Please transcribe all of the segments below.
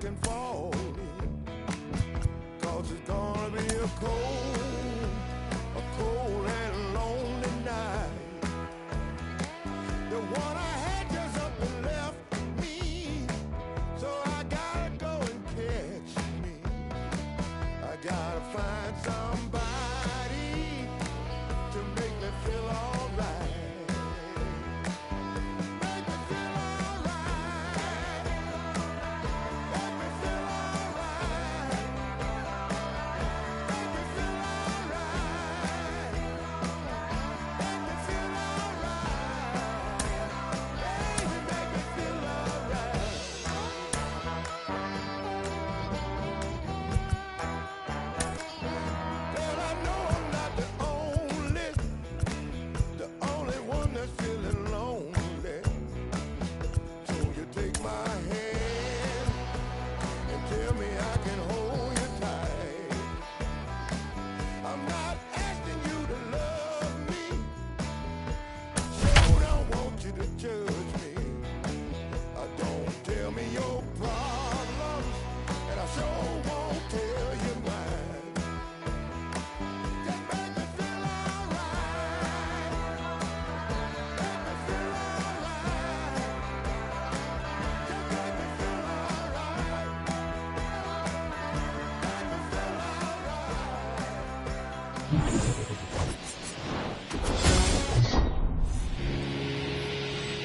can fall in, 'cause it's gonna be a cold and lonely night. The one I had just up and left me, so I gotta go and catch me. I gotta find somebody to make me feel alright.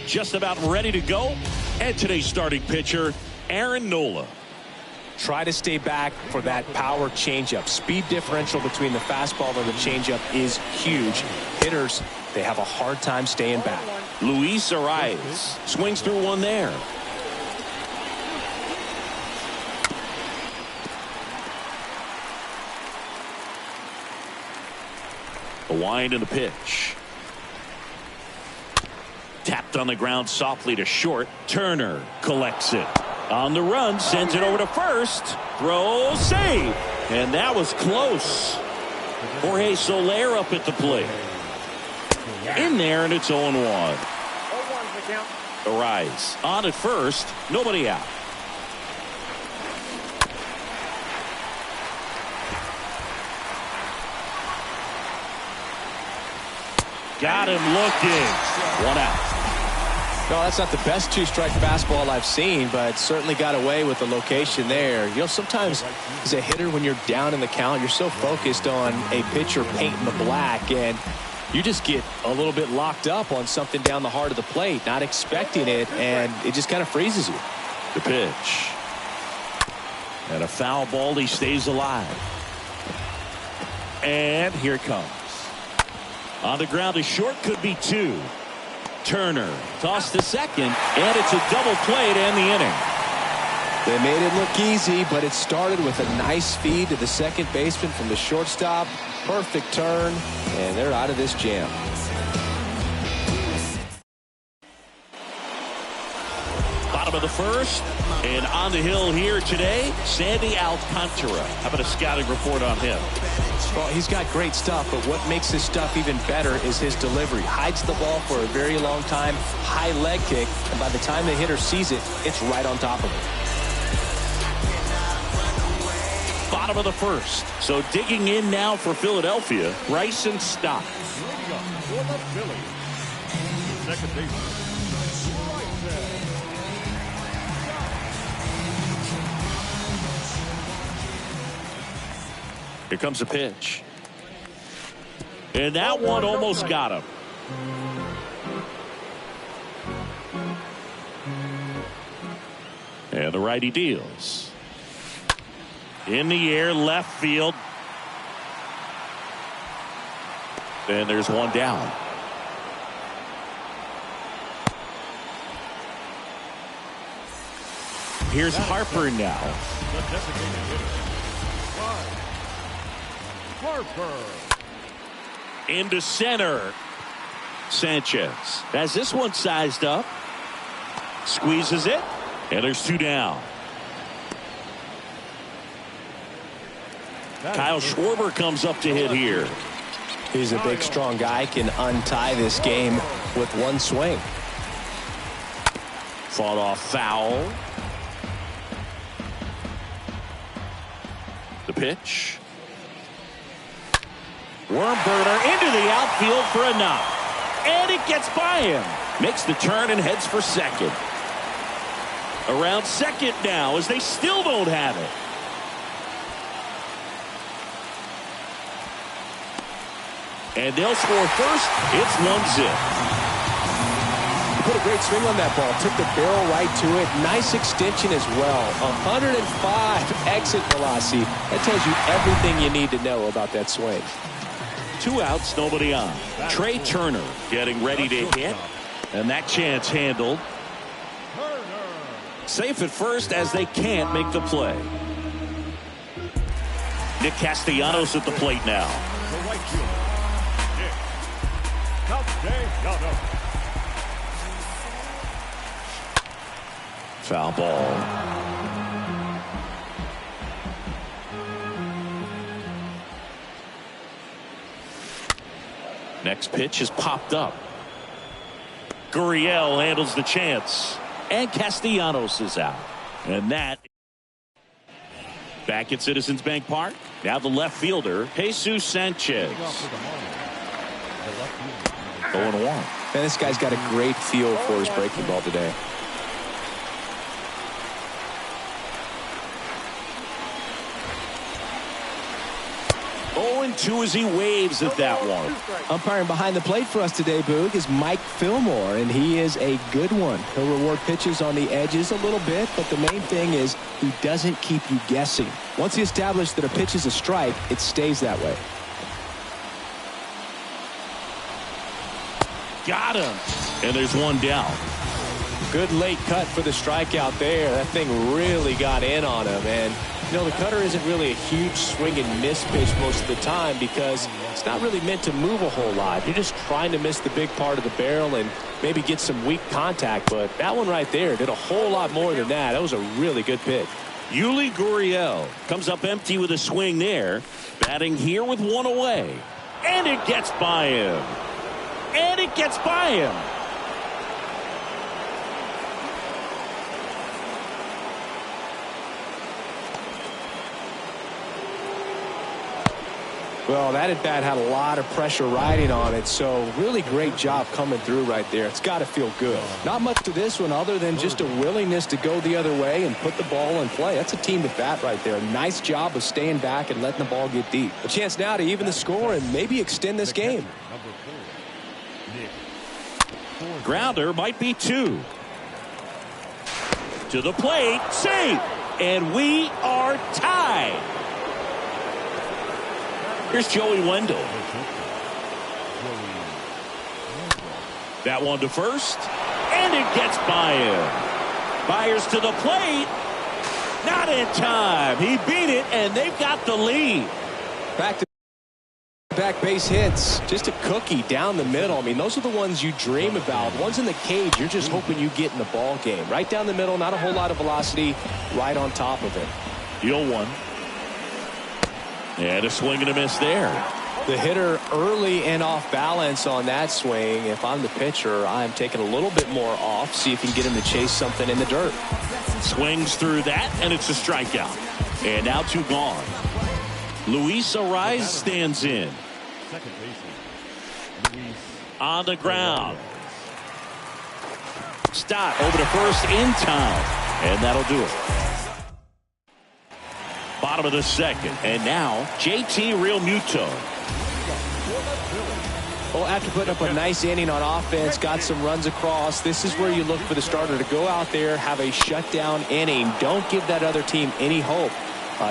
Just about ready to go. And today's starting pitcher, Aaron Nola. Try to stay back for that power changeup. Speed differential between the fastball and the changeup is huge. Hitters, they have a hard time staying back. Luis Arias swings through one there. A wind in the pitch. Tapped on the ground softly to short. Turner collects it. On the run, sends it over to first. Throw, save. And that was close. Jorge Soler up at the plate. In there, and it's 0-1. Arise on at first. Nobody out. Got him looking. One out. No, that's not the best two-strike fastball I've seen, but certainly got away with the location there. You know, sometimes as a hitter, when you're down in the count, you're so focused on a pitcher painting the black, and you just get a little bit locked up on something down the heart of the plate, not expecting it, and it just kind of freezes you. The pitch. And a foul ball. He stays alive. And here it comes. On the ground to short, could be two. Turner tossed to second, and it's a double play to end the inning. They made it look easy, but it started with a nice feed to the second baseman from the shortstop. Perfect turn, and they're out of this jam. Bottom of the first, and on the hill here today, Sandy Alcantara. How about a scouting report on him? Well, he's got great stuff, but what makes his stuff even better is his delivery. Hides the ball for a very long time, high leg kick, and by the time the hitter sees it, it's right on top of him. Bottom of the first. So digging in now for Philadelphia, Bryson Stott. For the Phillies, second baseman. Here comes a pitch. And that one almost got him. And the righty deals. In the air, left field. And there's one down. Here's Harper now. The designated hitter. Harper. Into center. Sanchez has this one sized up. Squeezes it. And there's two down. Kyle Schwarber comes up to hit here. He's a big, strong guy, can untie this game with one swing. Fought off foul. The pitch. Worm burner into the outfield for a knock. And it gets by him. Makes the turn and heads for second. Around second now as they still don't have it. And they'll score first. It's 1-0. Put a great swing on that ball. Took the barrel right to it. Nice extension as well. 105 exit velocity. That tells you everything you need to know about that swing. 2 outs, nobody on. Trey Turner getting ready to hit. And that chance handled. Safe at first as they can't make the play. Nick Castellanos at the plate now. The right fielder, Nick Castellanos. Foul ball. Next pitch is popped up. Gurriel handles the chance. And Castellanos is out. And that back at Citizens Bank Park. Now the left fielder, Jesus Sanchez. 0-1. Man, this guy's got a great feel for his breaking ball today. 0-2 as he waves at that one. Umpiring behind the plate for us today, Boog, is Mike Fillmore, and he is a good one. He'll reward pitches on the edges a little bit, but the main thing is he doesn't keep you guessing. Once he establishes that a pitch is a strike, it stays that way. Got him. And there's one down. Good late cut for the strikeout there. That thing really got in on him. And, you know, the cutter isn't really a huge swing and miss pitch most of the time because it's not really meant to move a whole lot. You're just trying to miss the big part of the barrel and maybe get some weak contact. But that one right there did a whole lot more than that. That was a really good pitch. Yuli Gurriel comes up empty with a swing there. Batting here with one away. And it gets by him. And it gets by him. Well, that at-bat had a lot of pressure riding on it, so really great job coming through right there. It's got to feel good. Not much to this one other than just a willingness to go the other way and put the ball in play. That's a team at bat right there. Nice job of staying back and letting the ball get deep. A chance now to even the score and maybe extend this game. Grounder might be 2. To the plate, save, and we are tied. Here's Joey Wendell. That one to first, and it gets by him. Byers to the plate, not in time. He beat it, and they've got the lead. Back base hits, just a cookie down the middle. I mean, those are the ones you dream about. Ones in the cage, you're just hoping you get in the ball game. Right down the middle, not a whole lot of velocity, right on top of it. 0-1. And a swing and a miss there. The hitter early and off balance on that swing. If I'm the pitcher, I'm taking a little bit more off, see if you can get him to chase something in the dirt. Swings through that, and it's a strikeout. And now 2 gone. Luis Ariz stands in. On the ground. Stott over to first in time. And that'll do it. Bottom of the second. And now JT Realmuto. Well, after putting up a nice inning on offense, got some runs across, this is where you look for the starter to go out there, have a shutdown inning. Don't give that other team any hope.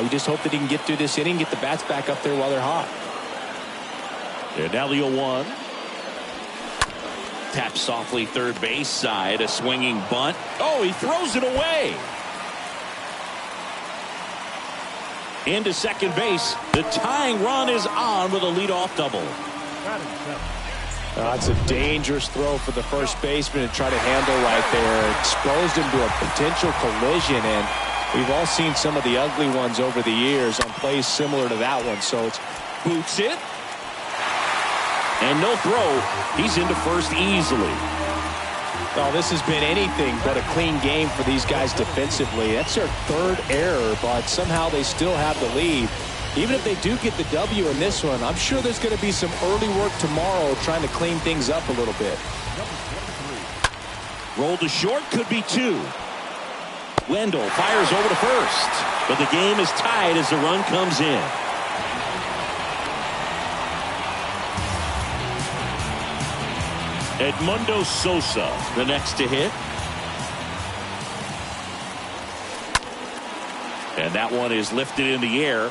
You just hope that he can get through this inning, get the bats back up there while they're hot. And now the 0-1. Tap softly third base side. A swinging bunt. Oh, he throws it away. Into second base. The tying run is on with a leadoff double. That's a dangerous throw for the first baseman to try to handle right there. Exposed him to a potential collision, and we've all seen some of the ugly ones over the years on plays similar to that one. So it's boots it. And no throw. He's into first easily. Oh, this has been anything but a clean game for these guys defensively. That's their third error, but somehow they still have the lead. Even if they do get the W in this one, I'm sure there's going to be some early work tomorrow trying to clean things up a little bit. Rolled to short, could be 2. Wendell fires over to first, but the game is tied as the run comes in. Edmundo Sosa, the next to hit. And that one is lifted in the air.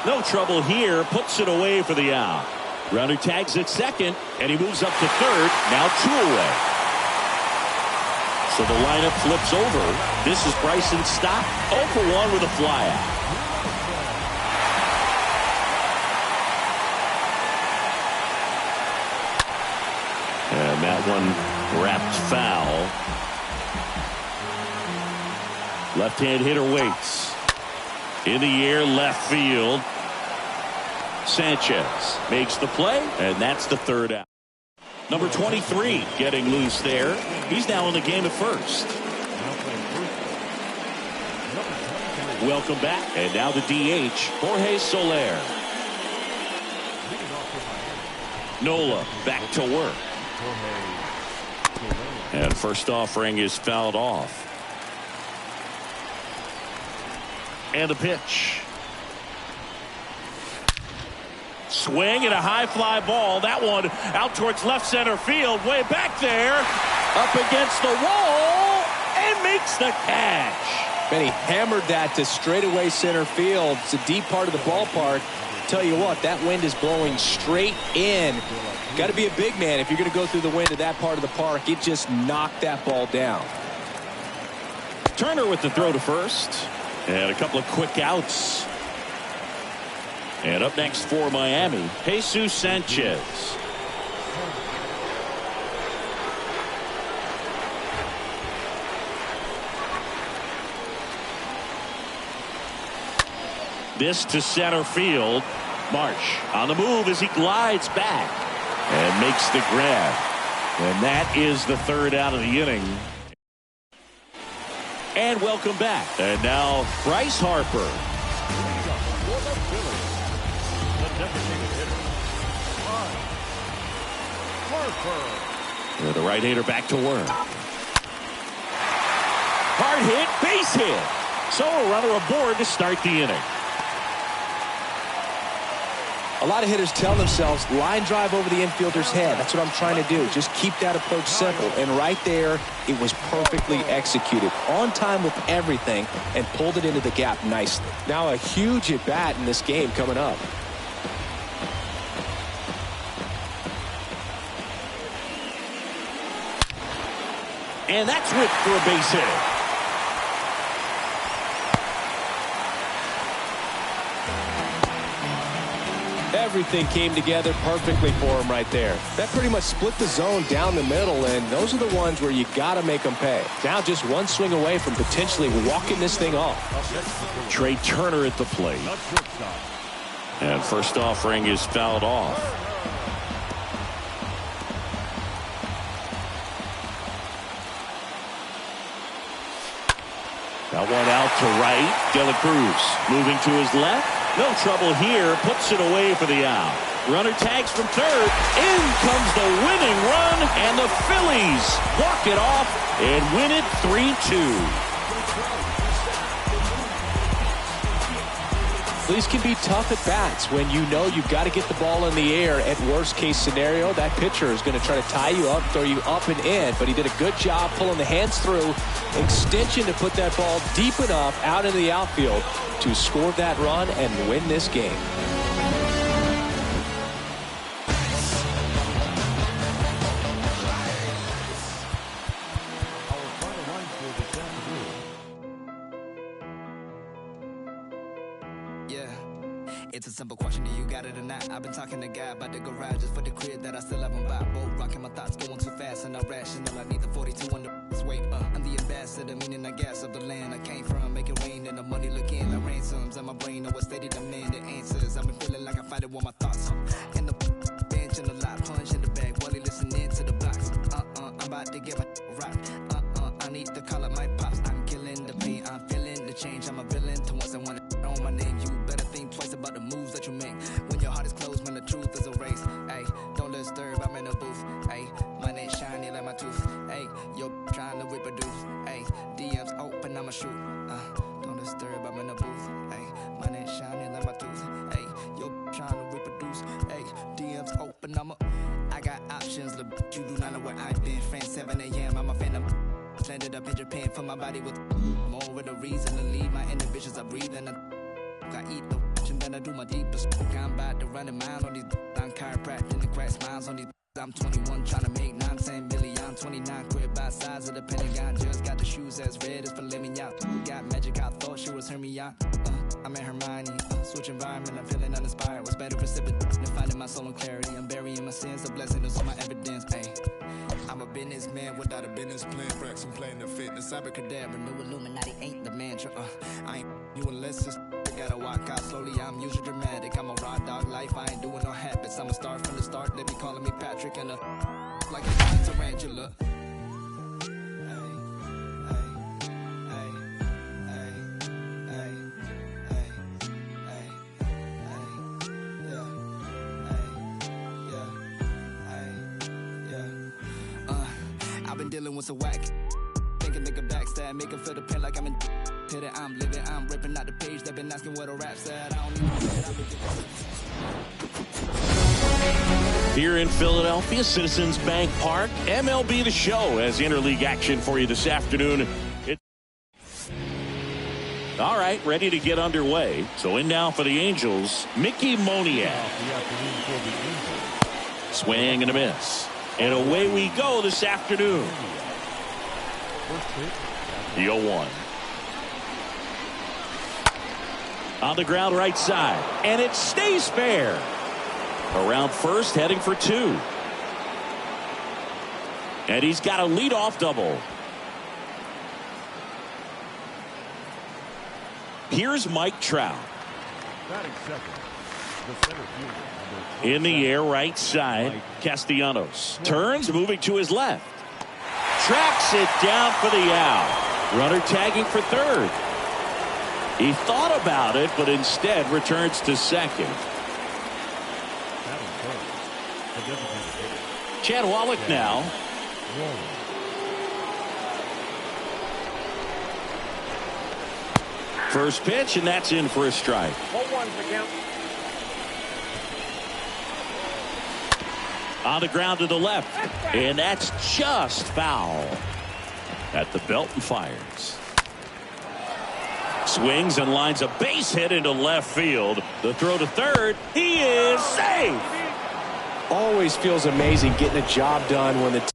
No trouble here, puts it away for the out. Runner tags at second, and he moves up to third, now 2 away. So the lineup flips over. This is Bryson Stott, 0 for 1 with a flyout. And that one wrapped foul. Left-hand hitter waits. In the air, left field. Sanchez makes the play, and that's the third out. Number 23 getting loose there. He's now in the game at first. Welcome back, and now the DH, Jorge Soler. Nola back to work. And first offering is fouled off. And a pitch. Swing and a high fly ball. That one out towards left center field. Way back there. Up against the wall. And makes the catch. And he hammered that to straightaway center field. It's a deep part of the ballpark. Tell you what, that wind is blowing straight in. Got to be a big man if you're going to go through the wind of that part of the park. It just knocked that ball down. Turner with the throw to first. And a couple of quick outs. And up next for Miami, Jesus Sanchez. This to center field. Marsh on the move as he glides back and makes the grab. And that is the third out of the inning. And welcome back. And now Bryce Harper. And the right hander back to work. Hard hit, base hit. So a runner aboard to start the inning. A lot of hitters tell themselves line drive over the infielder's head. That's what I'm trying to do. Just keep that approach simple. And right there, it was perfectly executed. On time with everything and pulled it into the gap nicely. Now a huge at bat in this game coming up. And that's whipped for a base hit. Everything came together perfectly for him right there. That pretty much split the zone down the middle, and those are the ones where you got to make them pay. Now just one swing away from potentially walking this thing off. Trey Turner at the plate. And first offering is fouled off. That one out to right. De La Cruz moving to his left. No trouble here. Puts it away for the out. Runner tags from third. In comes the winning run. And the Phillies walk it off and win it 3-2. These can be tough at bats when you know you've got to get the ball in the air. At worst case scenario, that pitcher is going to try to tie you up, throw you up and in. But he did a good job pulling the hands through. Extension to put that ball deep enough out into the outfield to score that run and win this game. It's a simple question, do you got it or not? I've been talking to God about the garage just for the crib that I still haven't bought. Boat rocking, my thoughts going too fast and irrational. I need the 42 on the wait up. I'm the ambassador, meaning I gas of the land I came from. Make it rain and the money looking like ransoms. And my brain know what stated I'm in the answers. I've been feeling like I fight it with my thoughts. And the bench and the lot, punch in the bag, while he listening to the box. change. I'm a villain to once I want to own my name. You better think twice about the moves that you make. When your heart is closed, when the truth is erased. Hey, don't disturb, I'm in the booth. Hey, my neck shiny like my tooth. Hey, yo, trying to reproduce. Hey, DMs open, I'ma shoot. Don't disturb, I'm in the booth. Hey, my neck shiny like my tooth. Hey, yo, trying to reproduce. Hey, DMs open, I got options, look, you do not know where I've been. France 7 a.m., I'm a fan of. Landed up in Japan for my body with more of a reason to leave. My inhibitions I breathe and I eat the and then I do my deepest. I'm about to run a mile on these. I'm chiropractic the crack smiles on these. I'm 21 trying to make 9 million. 29 quit by size of the Pentagon. Just got the shoes as red as filet mignon. Got magic, I thought she was Hermione. I'm in Hermione. Switch environment, I'm feeling uninspired. What's better precipitate than finding my soul in clarity? I'm burying my sins, a blessing is on my evidence. Ay. I'm a businessman without a business plan. Fracks and playing the fitness. Abracadabra, no Illuminati ain't the mantra. I ain't you unless it's gotta walk out slowly. I'm usually dramatic. I'm a raw dog life. I ain't doing no habits. I'm a star from the start. They be calling me Patrick and like a tarantula. I've been dealing with some whack. Thinking nigga backstab, make him feel the pain like I'm in. Tell that I'm living, I'm ripping out the page. They've been asking what a rap said. I don't know. Here in Philadelphia, Citizens Bank Park, MLB The Show has interleague action for you this afternoon. All right, ready to get underway. So in now for the Angels, Mickey Moniak. Swing and a miss. And away we go this afternoon. The 0-1. On the ground right side. And it stays fair. Around first, heading for 2. And he's got a leadoff double. Here's Mike Trout. In the air right side, Castellanos turns, moving to his left. Tracks it down for the out. Runner tagging for third. He thought about it, but instead returns to second. Chad Wallach now. First pitch, and that's in for a strike. 0-1 for count. On the ground to the left, and that's just foul. At the belt and fires. Swings and lines a base hit into left field. The throw to third. He is safe. Always feels amazing getting a job done when the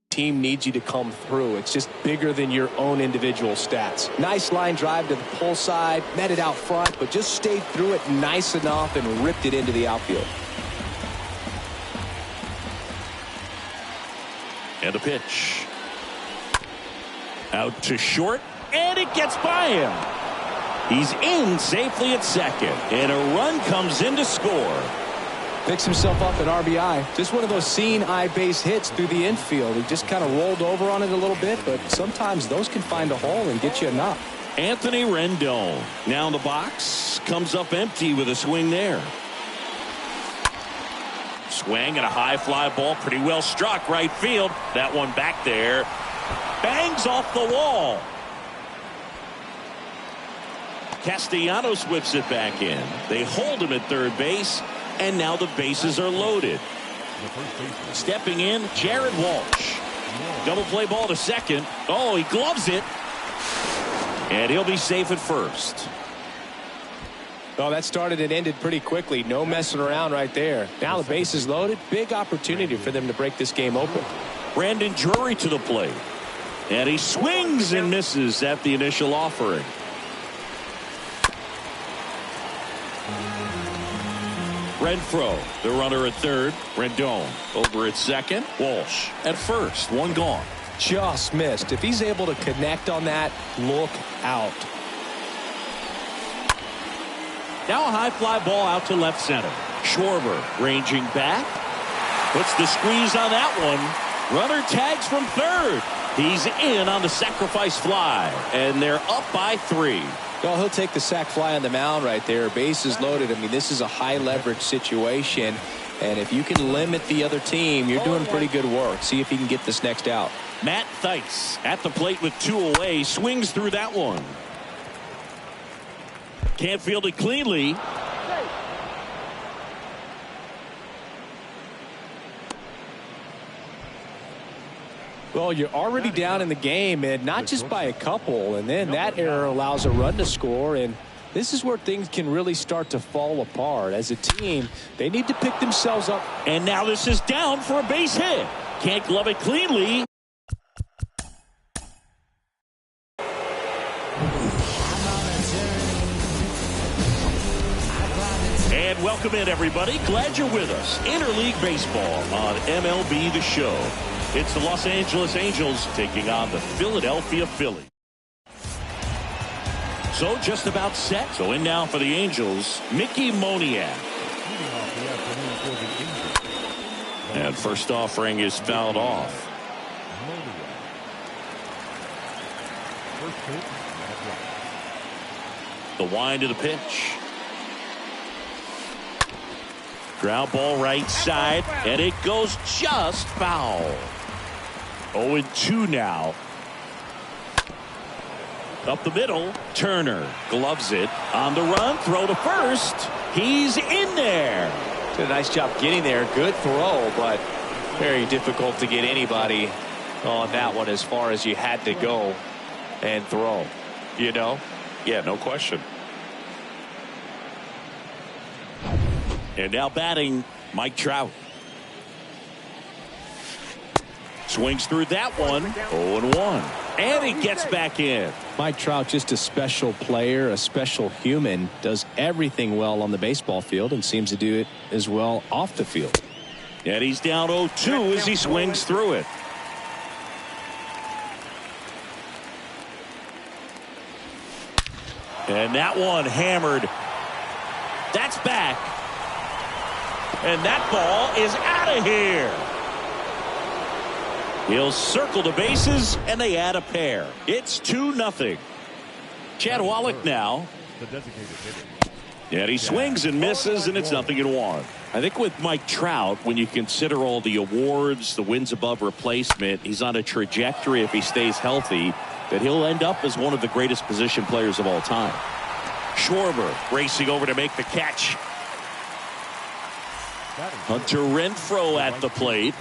team needs you to come through. It's just bigger than your own individual stats. Nice line drive to the pull side, met it out front, but just stayed through it nice enough and ripped it into the outfield. And a pitch. Out to short, and it gets by him. He's in safely at second, and a run comes in to score. Picks himself up at RBI. Just one of those seeing eye base hits through the infield. He just kind of rolled over on it a little bit, but sometimes those can find a hole and get you enough. Anthony Rendon now in the box, comes up empty with a swing there. Swing and a high fly ball, pretty well struck right field. That one back there bangs off the wall. Castellanos whips it back in. They hold him at third base. And now the bases are loaded. Stepping in, Jared Walsh. Double play ball to second. Oh, he gloves it. And he'll be safe at first. Oh, that started and ended pretty quickly. No messing around right there. Now the base is loaded. Big opportunity for them to break this game open. Brandon Drury to the plate. And he swings and misses at the initial offering. Renfroe, the runner at third. Rendon over at second. Walsh at first. One gone. Just missed. If he's able to connect on that, look out. Now a high fly ball out to left center. Schwarber ranging back. Puts the squeeze on that one. Runner tags from third. He's in on the sacrifice fly. And they're up by 3. Well, he'll take the sac fly on the mound right there. Bases loaded. I mean, this is a high leverage situation. And if you can limit the other team, you're doing pretty good work. See if he can get this next out. Matt Theis at the plate with 2 away. Swings through that one. Can't field it cleanly. Well, you're already down in the game, and not just by a couple, and then that error allows a run to score, and this is where things can really start to fall apart. As a team, they need to pick themselves up. And now this is down for a base hit. Can't glove it cleanly. And welcome in, everybody. Glad you're with us. Interleague Baseball on MLB The Show. It's the Los Angeles Angels taking on the Philadelphia Phillies. So just about set. So in now for the Angels, Mickey Moniak. And first offering is fouled off. The wind of the pitch. Ground ball right side, and it goes just foul. 0-2 now. Up the middle, Turner gloves it on the run, throw to first. He's in there. Did a nice job getting there. Good throw, but very difficult to get anybody on that one as far as you had to go and throw. You know? Yeah, no question. And now batting, Mike Trout. Swings through that one. 0-1. And he gets back in. Mike Trout, just a special player, a special human, does everything well on the baseball field and seems to do it as well off the field. And he's down 0-2 as he swings through it. And that one hammered. That's back. And that ball is out of here. He'll circle the bases, and they add a pair. It's 2-0. Chad Wallach now. And he swings and misses, and it's 0-1. I think with Mike Trout, when you consider all the awards, the wins above replacement, he's on a trajectory, if he stays healthy, that he'll end up as one of the greatest position players of all time. Schwarber racing over to make the catch. Hunter Renfroe at the plate.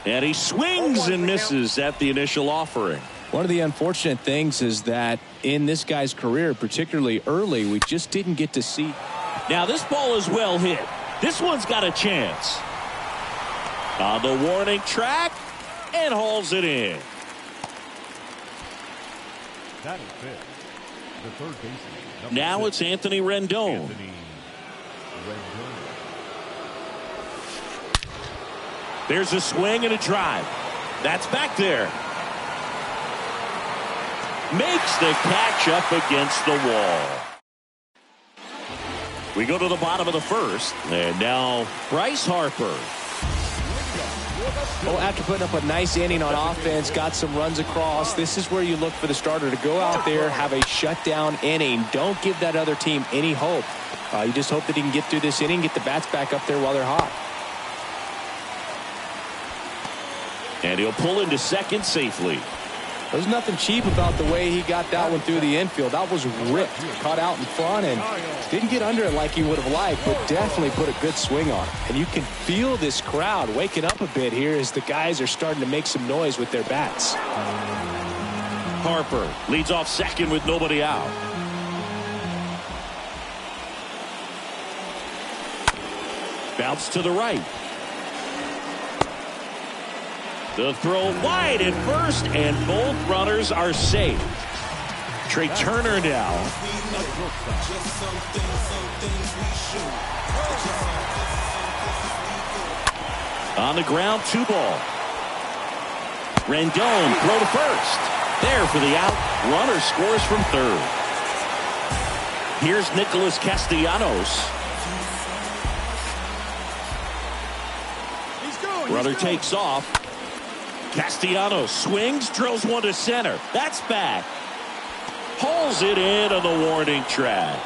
And he swings and misses at the initial offering. One of the unfortunate things is that in this guy's career, particularly early, we just didn't get to see. Now this ball is well hit. This one's got a chance. On the warning track and hauls it in. That is it. The third baseman. Now it's Anthony Rendon. There's a swing and a drive. That's back there. Makes the catch up against the wall. We go to the bottom of the first. And now Bryce Harper. Well, after putting up a nice inning on offense, got some runs across, this is where you look for the starter to go out there, have a shutdown inning. Don't give that other team any hope. You just hope that he can get through this inning, get the bats back up there while they're hot. And he'll pull into second safely. There's nothing cheap about the way he got that one through the infield. That was ripped, caught out in front, and didn't get under it like he would have liked, but definitely put a good swing on it. And you can feel this crowd waking up a bit here as the guys are starting to make some noise with their bats. Harper leads off second with nobody out. Bounce to the right. The throw wide at first, and both runners are safe. Trey Turner now. On the ground, 2 ball. Rendon, throw to first. There for the out. Runner scores from third. Here's Nicholas Castellanos. Runner takes off. Castellanos swings, drills one to center. That's back. Pulls it in on the warning track.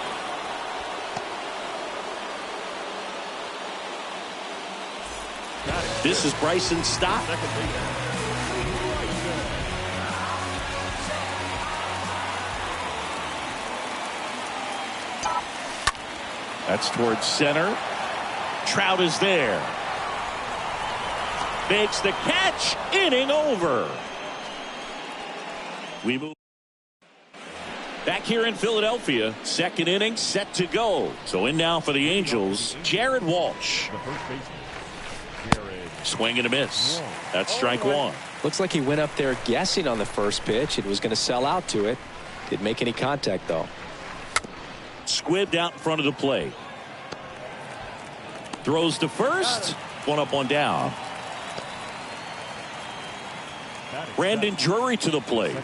This is Bryson's stop. That's towards center. Trout is there. Makes the catch. Inning over. We move back here in Philadelphia. Second inning set to go. So in now for the Angels, Jared Walsh. Swing and a miss. That's strike 1. Looks like he went up there guessing on the first pitch and was going to sell out to it. Didn't make any contact though. Squibbed out in front of the plate. Throws to first. One up, one down. Brandon Drury to the plate.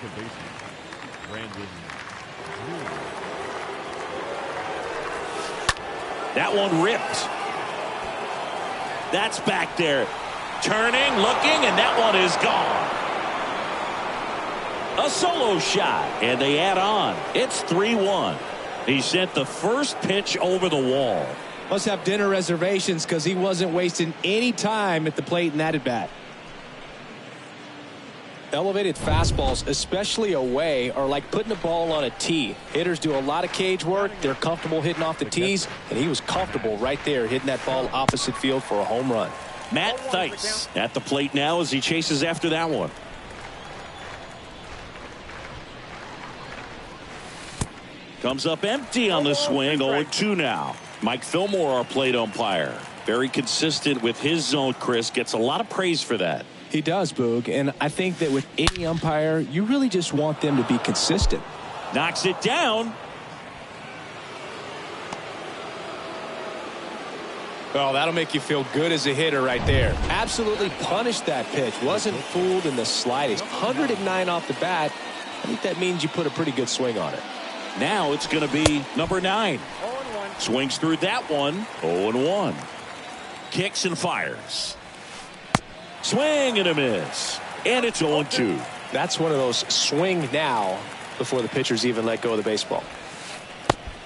That one ripped. That's back there. Turning, looking, and that one is gone. A solo shot, and they add on. It's 3-1. He sent the first pitch over the wall. Must have dinner reservations because he wasn't wasting any time at the plate in that at bat. Elevated fastballs, especially away, are like putting the ball on a tee. Hitters do a lot of cage work. They're comfortable hitting off the tees, and he was comfortable right there hitting that ball opposite field for a home run. Matt Theis at the plate now as he chases after that one. Comes up empty on the swing. 0-2 now. Mike Fillmore, our plate umpire. Very consistent with his zone, Chris. Gets a lot of praise for that. He does, Boog, and I think that with any umpire, you really just want them to be consistent. Knocks it down. Well, that'll make you feel good as a hitter right there. Absolutely punished that pitch. Wasn't fooled in the slightest. 109 off the bat. I think that means you put a pretty good swing on it. Now it's going to be number 9. Swings through that one. 0-1. Kicks and fires. Swing and a miss. And it's 0-2. That's one of those swing now before the pitchers even let go of the baseball.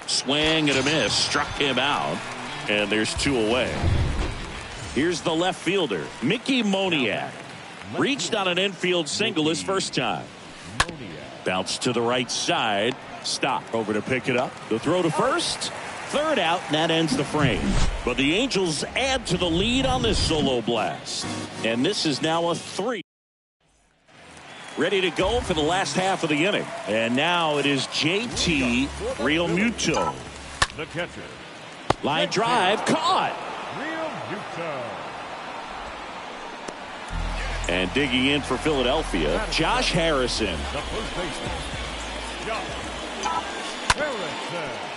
Swing and a miss. Struck him out. And there's 2 away. Here's the left fielder, Mickey Moniak. Reached on an infield single his first time. Bounce to the right side. Stop. Over to pick it up. The throw to first. Third out, and that ends the frame. But the Angels add to the lead on this solo blast. And this is now a 3. Ready to go for the last half of the inning. And now it is JT Realmuto. The catcher. Line drive, caught. And digging in for Philadelphia, Josh Harrison. The first baseman, Josh Harrison.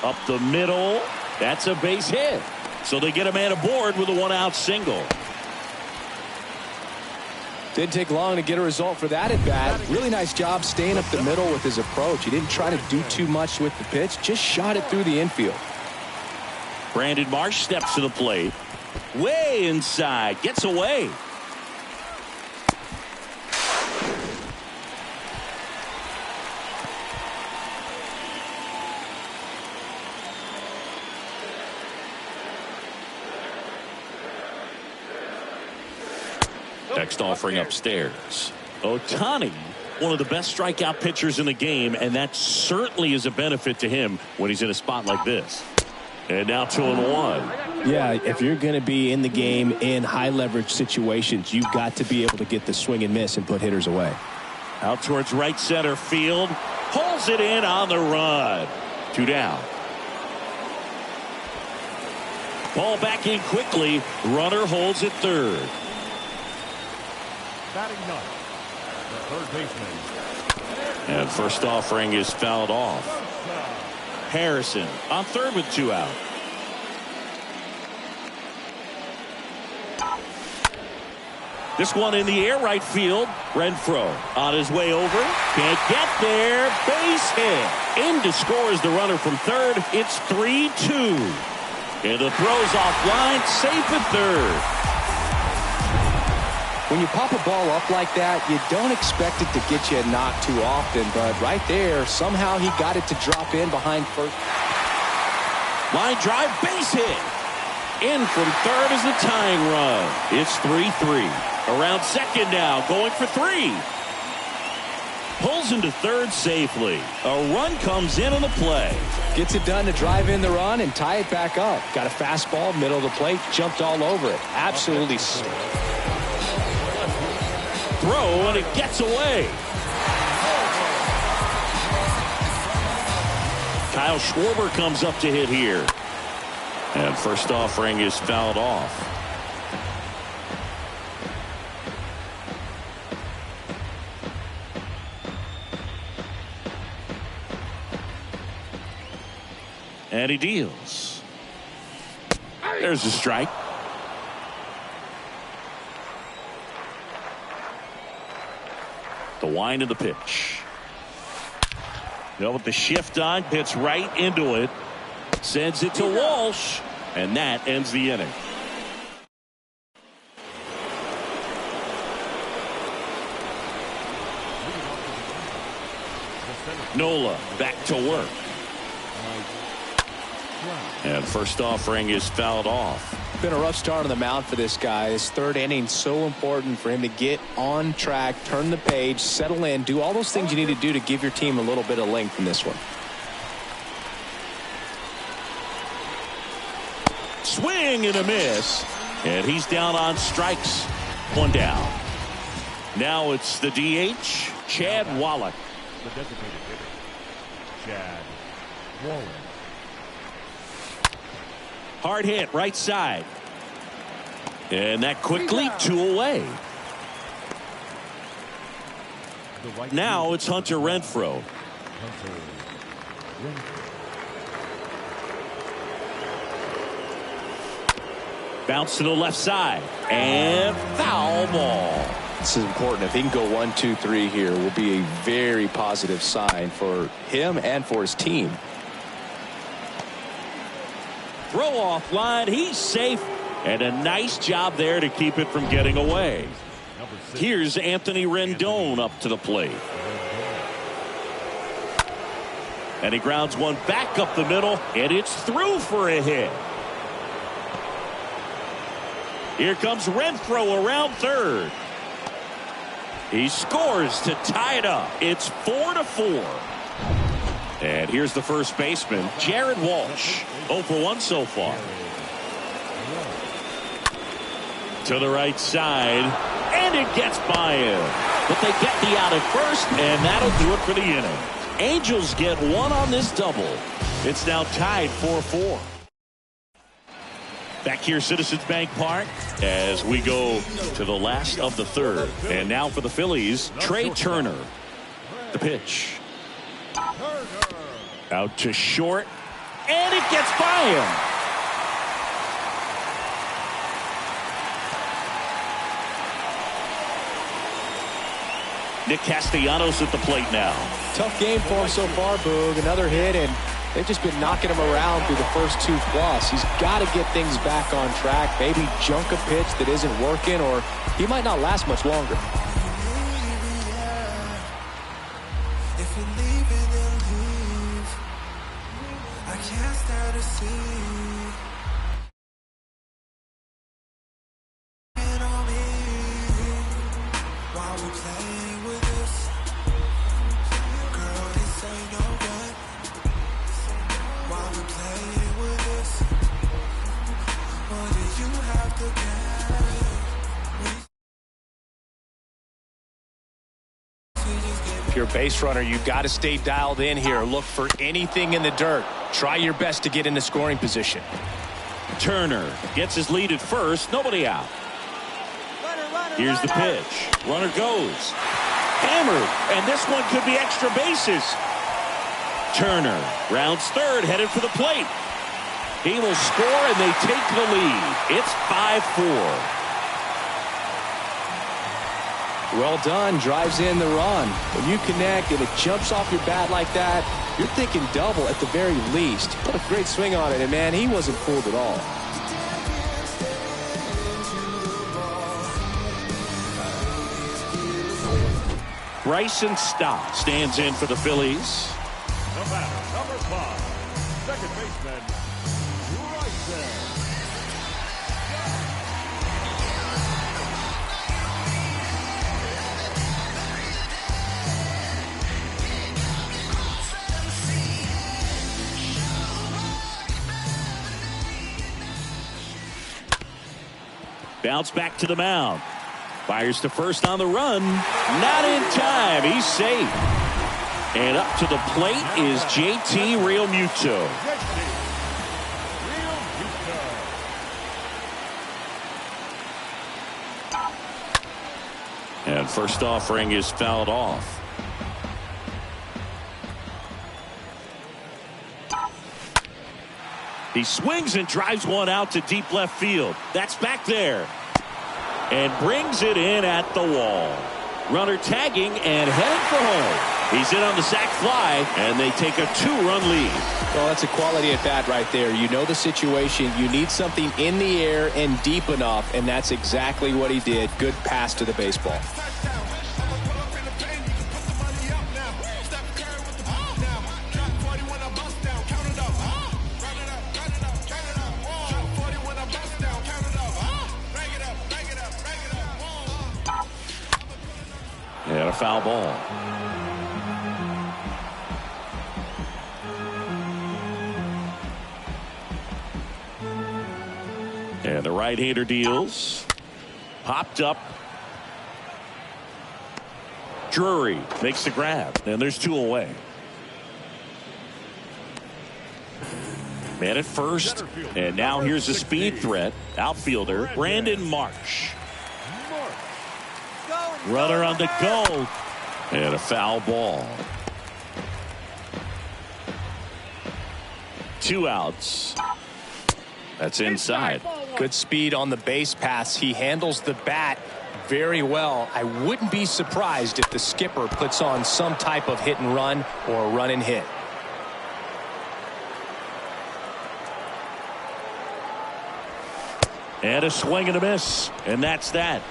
Up the middle. That's a base hit. So they get a man aboard with a 1-out single. Didn't take long to get a result for that at bat. Really nice job staying up the middle with his approach. He didn't try to do too much with the pitch. Just shot it through the infield. Brandon Marsh steps to the plate. Way inside. Gets away. Next offering upstairs. Ohtani, one of the best strikeout pitchers in the game, and that certainly is a benefit to him when he's in a spot like this. And now 2-1. Yeah, if you're going to be in the game in high leverage situations, you've got to be able to get the swing and miss and put hitters away. Out towards right center field. Pulls it in on the run. 2 down. Ball back in quickly. Runner holds at third. Batting ninth, the third baseman. And first offering is fouled off. Harrison on third with 2 out. This one in the air, right field. Renfroe on his way over. Can't get there. Base hit. In to score is the runner from third. It's 3-2. And the throw's offline. Safe at third. When you pop a ball up like that, you don't expect it to get you a knock too often. But right there, somehow he got it to drop in behind first. Line drive, base hit. In from third is the tying run. It's 3-3. Around second now, going for 3. Pulls into third safely. A run comes in on the play. Gets it done to drive in the run and tie it back up. Got a fastball, middle of the plate, jumped all over it. Absolutely. Throw, and it gets away. Kyle Schwarber comes up to hit here. And first offering is fouled off. And he deals. There's a strike. The wind of the pitch. With the shift on, hits right into it. Sends it to Walsh. And that ends the inning. Nola back to work. And first offering is fouled off. Been a rough start on the mound for this guy. His third inning so important for him to get on track, turn the page, settle in, do all those things you need to do to give your team a little bit of length in this one. Swing and a miss. And he's down on strikes. 1 down. Now it's the DH, Chad Wallach. The designated hitter, Chad Wallach. Hard hit, right side. And that quickly 2 away. Now it's Hunter Renfroe. Bounce to the left side. And foul ball. This is important. If he can go 1, 2, 3 here, will be a very positive sign for him and for his team. Throw off line. He's safe. And a nice job there to keep it from getting away. Here's Anthony Rendon up to the plate. And he grounds one back up the middle. And it's through for a hit. Here comes Renfroe around third. He scores to tie it up. It's 4-4. And here's the first baseman, Jared Walsh. 0 for 1 so far. To the right side. And it gets by him. But they get the out at first, and that'll do it for the inning. Angels get 1 on this double. It's now tied 4-4. Back here, Citizens Bank Park, as we go to the last of the third. And now for the Phillies, Trey Turner. The pitch. Out to short. And it gets by him. Nick Castellanos at the plate now. Tough game for him so far, Boog. Another hit, and they've just been knocking him around through the first 2 plus. He's got to get things back on track. Maybe junk a pitch that isn't working, or he might not last much longer. If you're a base runner, you've got to stay dialed in here. Look for anything in the dirt. Try your best to get into scoring position. Turner gets his lead at first. Nobody out. Here's the pitch. Runner goes. Hammered. And this one could be extra bases. Turner rounds third, headed for the plate. He will score, and they take the lead. It's 5-4. Well done. Drives in the run. When you connect and it jumps off your bat like that, you're thinking double at the very least. Put a great swing on it, and man, he wasn't fooled at all. Bryson Stott stands in for the Phillies. The batter, number 5, second baseman, Bryson. Bounce back to the mound. Fires to first on the run. Not in time. He's safe. And up to the plate is JT Realmuto. And first offering is fouled off. He swings and drives one out to deep left field. That's back there. And brings it in at the wall. Runner tagging and heading for home. He's in on the sac fly, and they take a 2-run lead. Well, that's a quality at bat right there. You know the situation. You need something in the air and deep enough, and that's exactly what he did. Good pass to the baseball. And a foul ball. And the right-hander deals. Popped up. Drury makes the grab. And there's 2 away. Man at first. And now here's a speed threat. Outfielder Brandon Marsh. Runner on the go. And a foul ball. 2 outs. That's inside. Good speed on the base pass. He handles the bat very well. I wouldn't be surprised if the skipper puts on some type of hit and run or run and hit. And a swing and a miss. And that's that.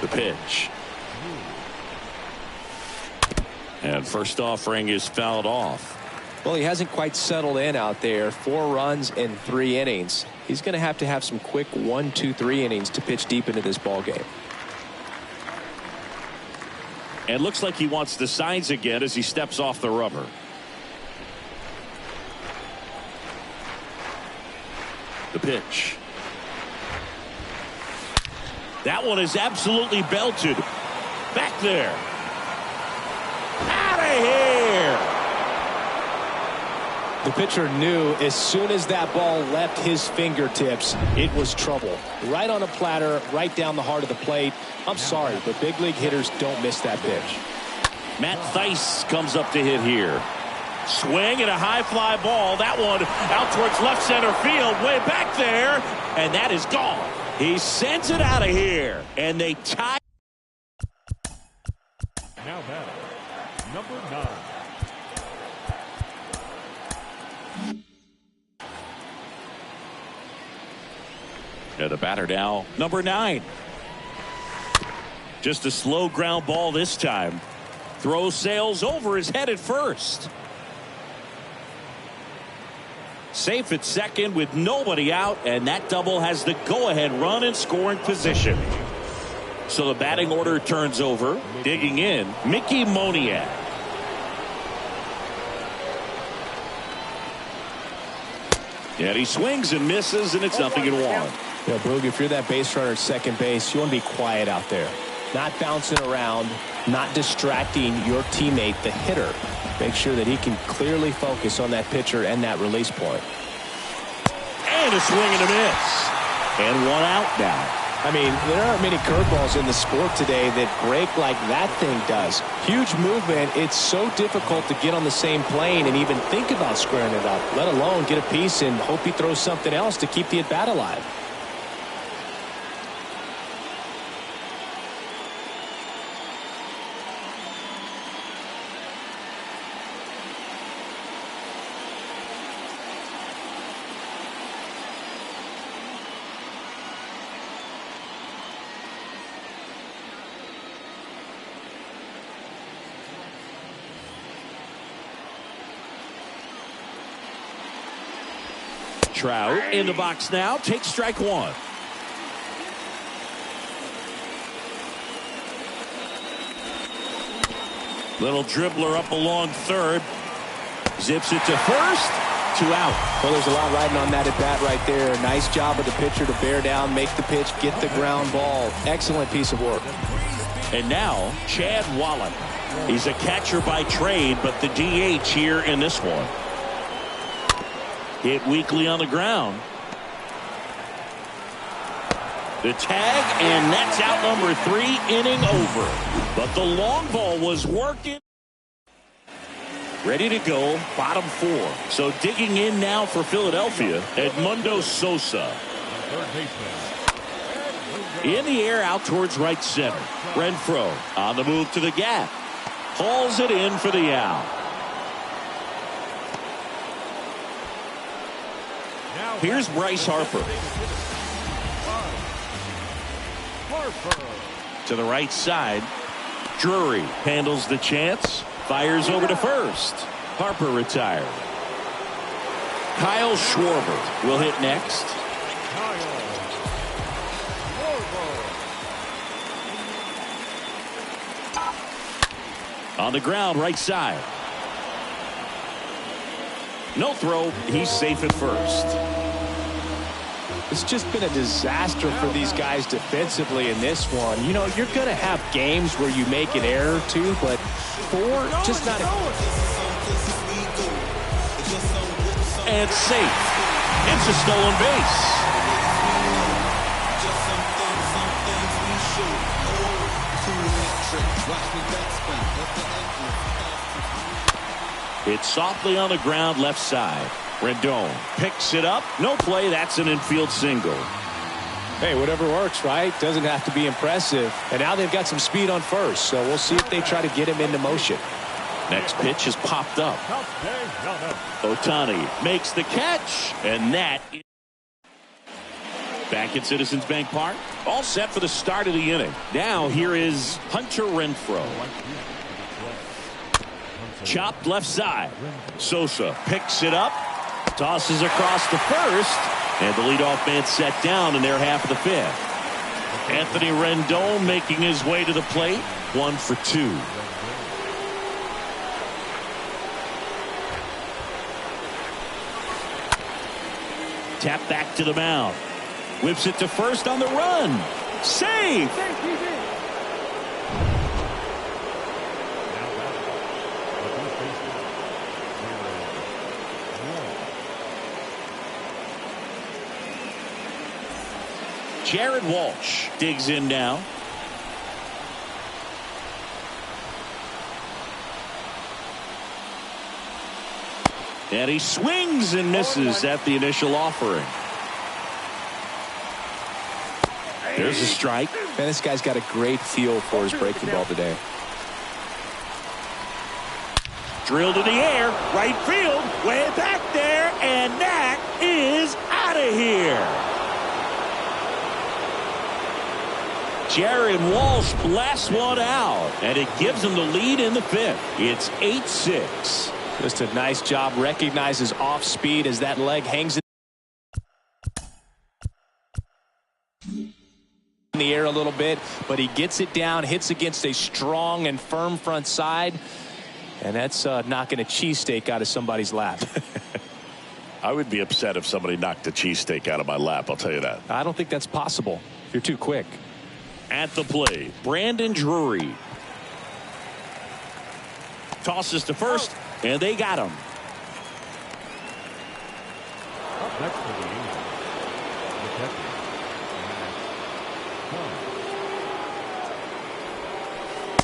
The pitch. And first offering is fouled off. Well, he hasn't quite settled in out there. 4 runs in 3 innings. He's going to have some quick 1, 2, 3 innings to pitch deep into this ball game. And looks like he wants the signs again as he steps off the rubber. The pitch. That one is absolutely belted. Back there. Out of here. The pitcher knew as soon as that ball left his fingertips, it was trouble. Right on a platter, right down the heart of the plate. I'm sorry, but big league hitters don't miss that pitch. Matt Thaiss comes up to hit here. Swing and a high fly ball. That one out towards left center field, way back there, and that is gone. He sends it out of here, and they tie. Now batting, number 9. And the batter now, number 9. Just a slow ground ball this time. Throw sails over his head at first. Safe at second with nobody out, and that double has the go-ahead run in scoring position. So the batting order turns over. Digging in, Mickey Moniak. And he swings and misses, and it's 0-1. Yeah, Boog, if you're that base runner at second base, you want to be quiet out there. not bouncing around, not distracting your teammate, the hitter. Make sure that he can clearly focus on that pitcher and that release point. And a swing and a miss. And one out now. I mean, there aren't many curveballs in the sport today that break like that thing does. Huge movement. It's so difficult to get on the same plane and even think about squaring it up, let alone get a piece and hope he throws something else to keep the at-bat alive. Trout in the box now. Takes strike one. Little dribbler up along third. Zips it to first. 2 out. Well, there's a lot riding on that at bat right there. Nice job of the pitcher to bear down, make the pitch, get the ground ball. Excellent piece of work. And now Chad Wallen. He's a catcher by trade, but the DH here in this one. Hit weakly on the ground. The tag, and that's out number 3, inning over. But the long ball was working. Ready to go, bottom 4. So digging in now for Philadelphia, Edmundo Sosa. In the air out towards right center. Renfroe on the move to the gap. Hauls it in for the out. Here's Bryce Harper. To the right side. Drury handles the chance. Fires over to first. Harper retired. Kyle Schwarber will hit next. On the ground, right side. No throw. He's safe at first. It's just been a disaster for these guys defensively in this one. You know, you're going to have games where you make an error or two, but 4, just not. And safe. It's a stolen base. It's softly on the ground left side. Rendon picks it up. No play. That's an infield single. Hey, whatever works, right? Doesn't have to be impressive. And now they've got some speed on first, so we'll see if they try to get him into motion. Next pitch is popped up. Ohtani makes the catch, and that is back at Citizens Bank Park. All set for the start of the inning. Now here is Hunter Renfroe. Chopped left side. Sosa picks it up. Tosses across the first. And the leadoff man set down in their half of the 5th. Anthony Rendon making his way to the plate. 1 for 2. Tap back to the mound. Whips it to first on the run. Save! Jared Walsh digs in now. And he swings and misses at the initial offering. There's a strike. Man, this guy's got a great feel for his breaking ball today. Drilled in the air, right field, way back there, and that is out of here. Jared Walsh blasts one out, and it gives him the lead in the 5th. It's 8-6. Just a nice job. Recognizes off speed as that leg hangs in the air a little bit, but he gets it down, hits against a strong and firm front side, and that's knocking a cheesesteak out of somebody's lap. I would be upset if somebody knocked a cheesesteak out of my lap, I'll tell you that. I don't think that's possible. You're too quick. At the plate, Brandon Drury. Tosses to first, and they got him. Up next for the Angels, the catcher,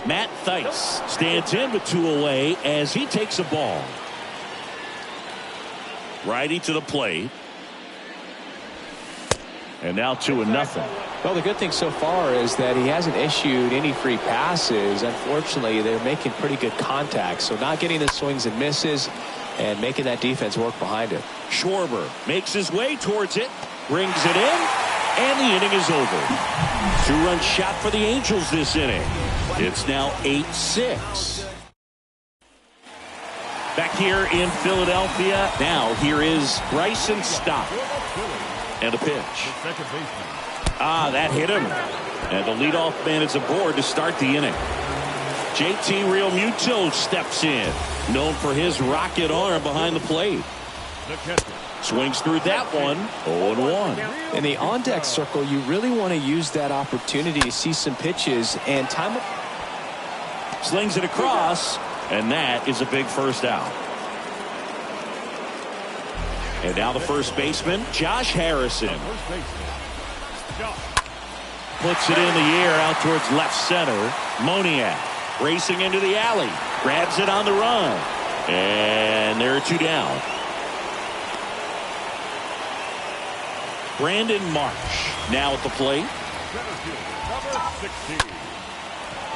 Matt Theis stands in with 2 away as he takes a ball. Righty to the plate. And now 2-0. Well, the good thing so far is that he hasn't issued any free passes. Unfortunately, they're making pretty good contact. So not getting the swings and misses and making that defense work behind it. Schwarber makes his way towards it, brings it in, and the inning is over. 2-run shot for the Angels this inning. It's now 8-6. Back here in Philadelphia, now here is Bryson Stott. And a pitch. That hit him. And the leadoff man is aboard to start the inning. JT Realmuto steps in, known for his rocket arm behind the plate. Swings through that one. 0-1. In the on-deck circle, you really want to use that opportunity to see some pitches and time. Slings it across, and that is a big first out. And now the first baseman, Josh Harrison. Puts it in the air out towards left center. Moniak racing into the alley. Grabs it on the run. And there are 2 down. Brandon Marsh now at the plate.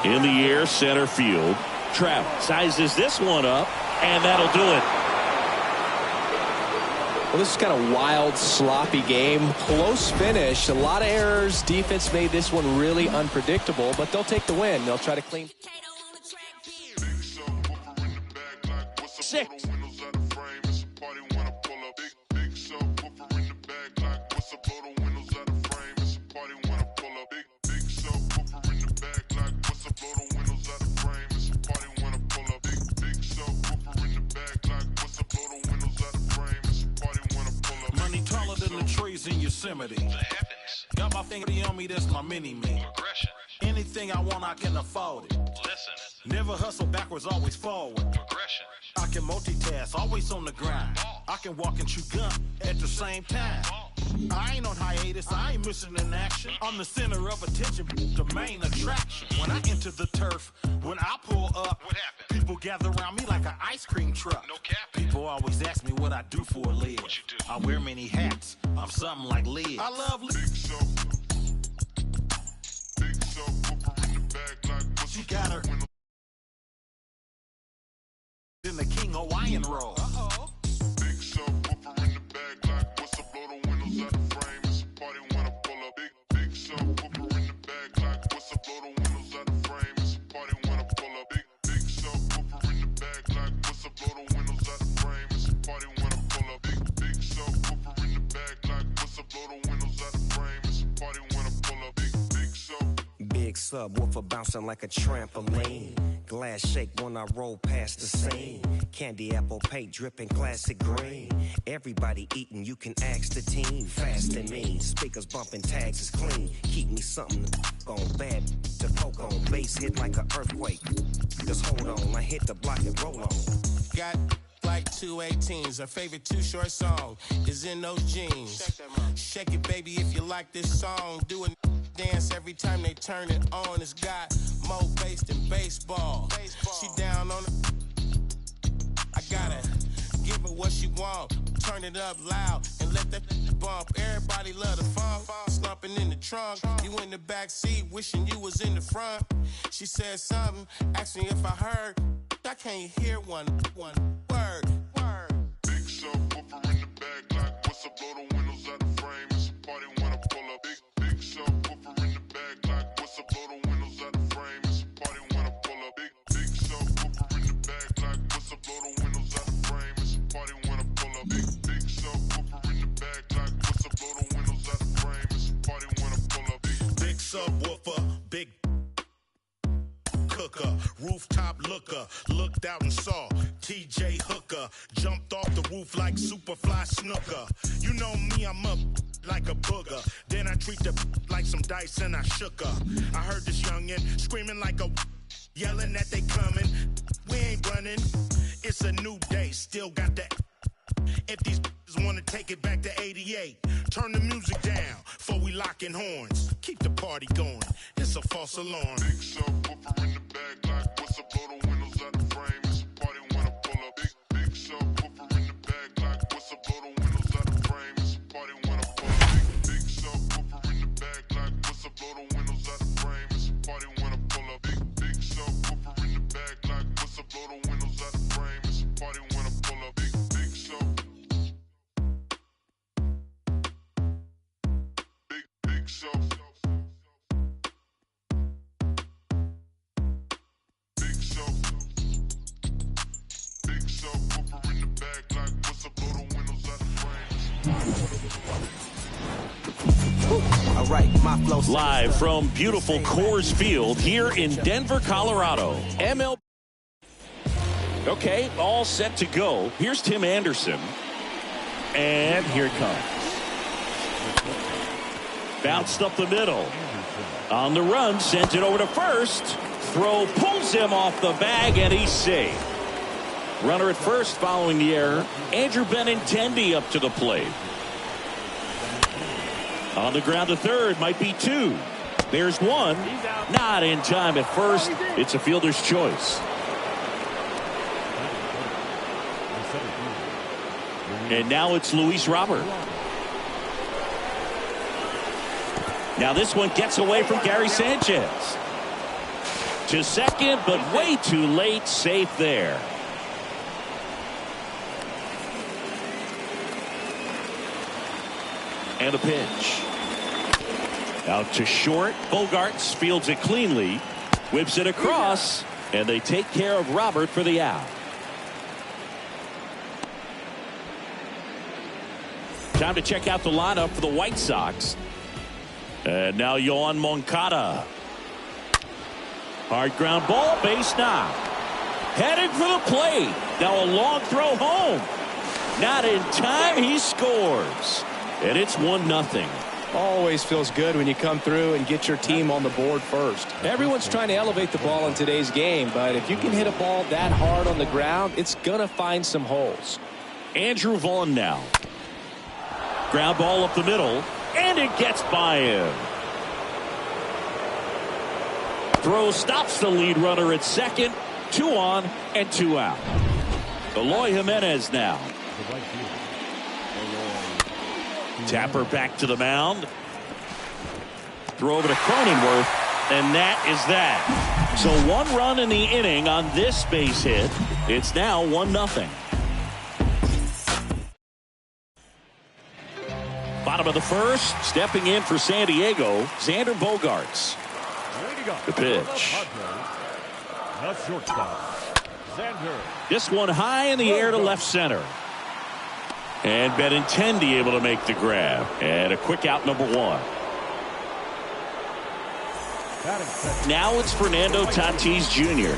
In the air, center field. Trout sizes this one up, and that'll do it. Well, this is kind of wild, sloppy game. Close finish. A lot of errors. Defense made this one really unpredictable, but they'll take the win. They'll try to clean. 6. In Yosemite. Got my finger on me, that's my mini-me. Anything I want, I can afford it. Never hustle backwards, always forward. I can multitask, always on the grind. I can walk and chew gum at the same time. I ain't on hiatus, I ain't missing an action. I'm the center of attention, the main attraction. When I enter the turf, when I pull up, what happens? People gather around me like an ice cream truck. No cap. People always ask me what I do for a living. What you do? I wear many hats. I'm something like Liz. I love Liz. She got her in the King Hawaiian roll. Big subwoofer in the bag like what's up, blow the windows out the frame. It's a party when I pull up. Big subwoofer in the bag like what's up, blow the windows out the frame. It's a party when I pull up. Big subwoofer in the bag like what's up, blow the windows out the frame. It's a party when I pull up. Big subwoofer in the bag like what's up, blow the windows out the frame. It's a party when I pull up. Big subwoofer bouncing like a trampoline. Glass shake when I roll past the scene. Candy apple paint dripping classic green. Everybody eating, you can ask the team. Fast and mean, speakers bumping, tags is clean. Keep me something on bad to poke on. Bass hit like an earthquake. Just hold on, I hit the block and roll on. Got like 218s. Her favorite Too Short song is In Those Jeans. Shake it, baby, if you like this song. Do a dance every time they turn it on. It's got more bass than baseball. She down on it. I gotta give her what she want. Turn it up loud and let that bump. Everybody love the funk. Slumping in the trunk. You in the back seat, wishing you was in the front. She said something, asked me if I heard. I can't hear one word. Big subwoofer in the bag like what's up, blow the windows out the frame. It's a party when I pull up. Big subwoofer in the bag like what's up, blow the windows out the frame. It's a party when I pull up. Big subwoofer in the bag like what's up, blow the windows out the frame. It's a party when I pull up. Big subwoofer in the bag like what's up, blow the windows out the frame. It's a party when I pull up. Big subwoofer, big cooker, rooftop look. looker. Looked out and saw TJ Hooker. Jumped off the roof like Superfly Snooker. You know me, I'm up like a booger. Then I treat the like some dice and I shook her. I heard this youngin' screaming like a yelling that they coming. We ain't running. It's a new day. Still got that. If these wanna take it back to 88, turn the music down before we locking horns. Keep the party going. It's a false alarm. Big subwoofer in the back, like what's up? Blow the windows out the frame. It's a party when I pull up. Big subwoofer in the back, like what's up? Blow the windows out the frame. It's a party when I pull up. Big subwoofer in the back, like what's up? Blow the windows out the frame. It's a party when I pull up. Big subwoofer in the back, like what's up? Blow the windows out the frame. It's a party when I pull up. Big sub. Big sub. Big sub. Big subwoofer in the back, like what's up? Blow the windows out the frame. All right, my flow. Live from beautiful Coors Field here in Denver, Colorado. MLB. Okay, all set to go. Here's Tim Anderson. And here it comes. Bounced up the middle. On the run, sends it over to first. Throw pulls him off the bag, and he's safe. Runner at first following the error. Andrew Benintendi up to the plate. On the ground to third, might be two. There's one. Not in time at first. It's a fielder's choice. And now it's Luis Robert. Now this one gets away from Gary Sanchez. To second, but way too late. Safe there. And a pitch. Out to short. Bogarts fields it cleanly. Whips it across. And they take care of Robert for the out. Time to check out the lineup for the White Sox. And now Yoan Moncada. Hard ground ball, base knock. Headed for the plate. Now a long throw home. Not in time, he scores. And it's 1-0. Always feels good when you come through and get your team on the board first. Everyone's trying to elevate the ball in today's game, but if you can hit a ball that hard on the ground, it's going to find some holes. Andrew Vaughn now. Ground ball up the middle, and it gets by him. Throw stops the lead runner at second. 2 on and 2 out. Eloy Jimenez now. Tapper back to the mound. Throw over to Cronenworth, and that is that. So 1 run in the inning on this base hit. It's now 1-0. Bottom of the first, stepping in for San Diego, Xander Bogaerts. The pitch. The shortstop, Xander. This one high in the air to left center. And Benintendi able to make the grab. And a quick out, number 1. Now it's Fernando Tatis Jr.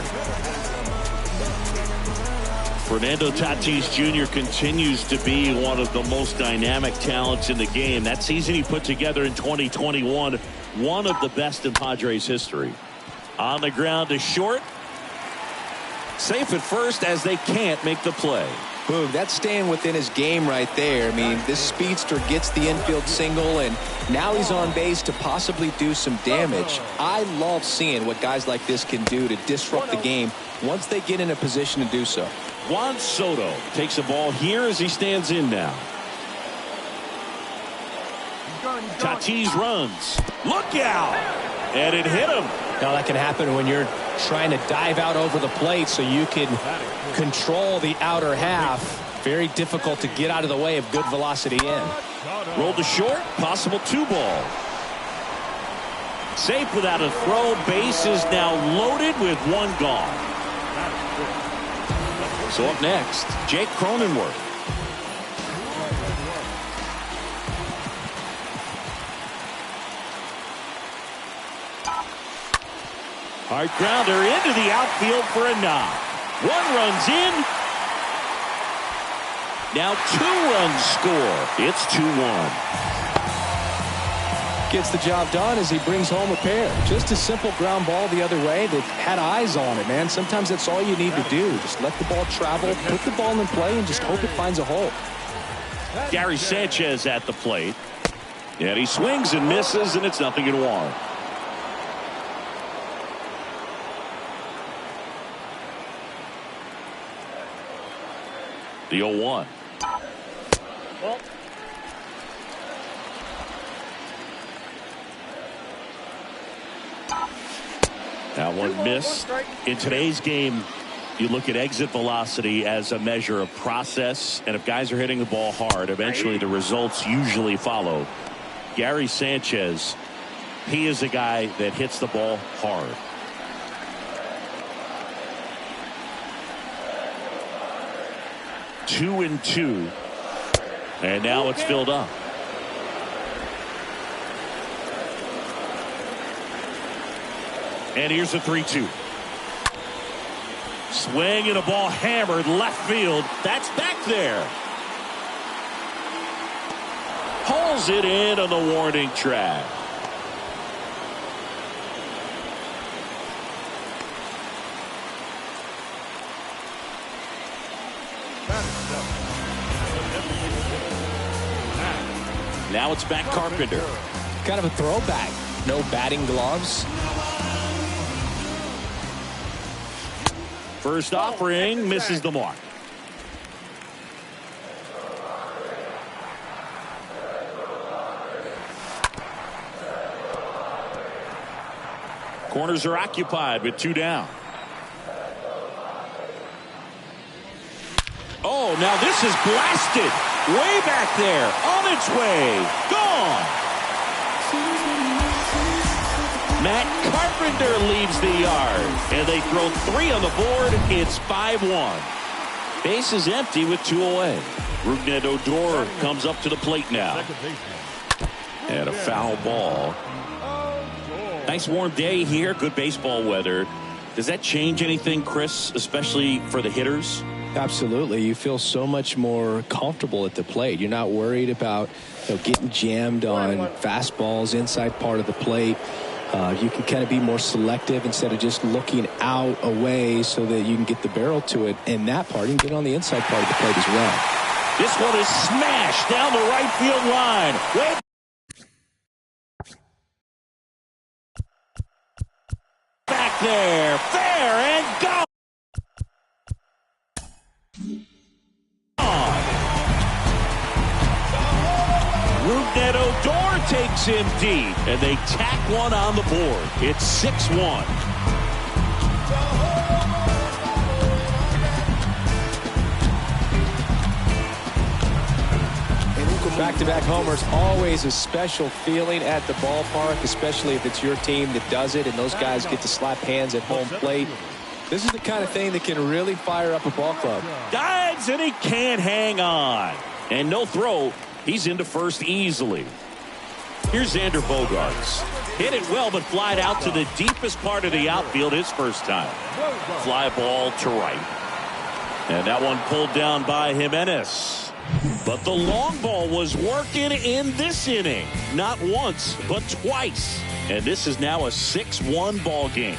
Fernando Tatis Jr. continues to be one of the most dynamic talents in the game. That season he put together in 2021, one of the best in Padres history. On the ground to short. Safe at first as they can't make the play. Boom, that's staying within his game right there. I mean, this speedster gets the infield single, and now he's on base to possibly do some damage. I love seeing what guys like this can do to disrupt the game once they get in a position to do so. Juan Soto takes a ball here as he stands in now. Tatis runs. Look out! And it hit him. Now that can happen when you're trying to dive out over the plate so you can control the outer half. Very difficult to get out of the way of good velocity in. Rolled to short, possible 2 ball. Safe without a throw. Base is now loaded with 1 gone. So up next, Jake Cronenworth. Hard grounder into the outfield for a knock. 1 run's in. Now 2 runs score. It's 2-1. Gets the job done as he brings home a pair. Just a simple ground ball the other way that had eyes on it, man. Sometimes that's all you need to do. Just let the ball travel, put the ball in play, and just hope it finds a hole. Gary Sanchez at the plate. And he swings and misses, and it's 0-1. The 0-1. That one missed. In today's game, you look at exit velocity as a measure of process, and if guys are hitting the ball hard, eventually the results usually follow. Gary Sanchez, he is a guy that hits the ball hard. Two and two, and now it's filled up. And here's a 3-2. Swing and a ball hammered left field. That's back there. Pulls it in on the warning track. Now it's back Carpenter. Kind of a throwback. No batting gloves. First offering misses the mark. Corners are occupied with 2 down. Oh, now this is blasted. Way back there. On its way. Gone. Matt Carpenter leaves the yard. And they throw 3 on the board. It's 5-1. Base is empty with 2 away. Rougned Odor comes up to the plate now. And a foul ball. Nice warm day here. Good baseball weather. Does that change anything, Chris, especially for the hitters? Absolutely. You feel so much more comfortable at the plate. You're not worried about getting jammed on fastballs inside part of the plate. You can kind of be more selective instead of just looking out away so that you can get the barrel to it. And that part, you can get on the inside part of the plate as well. This one is smashed down the right field line. Way back there. Fair and gone. Rougned Odor takes him deep, and they tack one on the board. It's 6-1. Back-to-back homers, always a special feeling at the ballpark, especially if it's your team that does it and those guys get to slap hands at home plate. This is the kind of thing that can really fire up a ball club. Dives, and he can't hang on. And no throw. He's into first easily. Here's Xander Bogaerts. Hit it well, but flied out to the deepest part of the outfield his first time. Fly ball to right. And that one pulled down by Jimenez. But the long ball was working in this inning. Not once, but twice. And this is now a 6-1 ball game.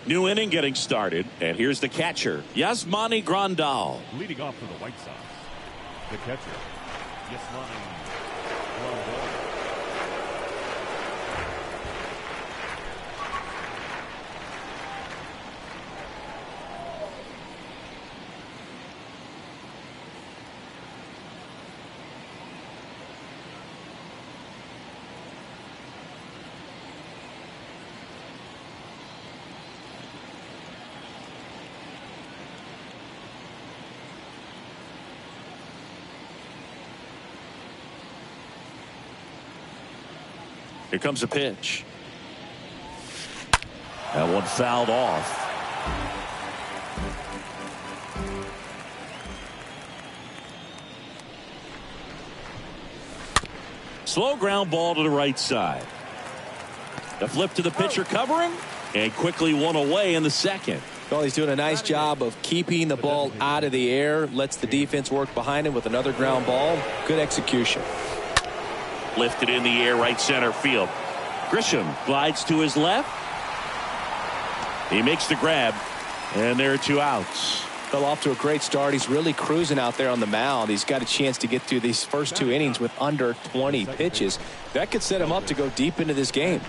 New inning getting started, and here's the catcher, Yasmani Grandal. Leading off for the White Sox, the catcher, Yasmani Grandal. Here comes a pitch. That one fouled off. Slow ground ball to the right side. The flip to the pitcher covering, and quickly one away in the second. Well, he's doing a nice job of keeping the ball out of the air. Lets the defense work behind him with another ground ball. Good execution. Lifted in the air, right center field. Grisham glides to his left. He makes the grab, and there are 2 outs. Fell off to a great start. He's really cruising out there on the mound. He's got a chance to get through these first 2 innings with under 20 pitches. That could set him up to go deep into this game.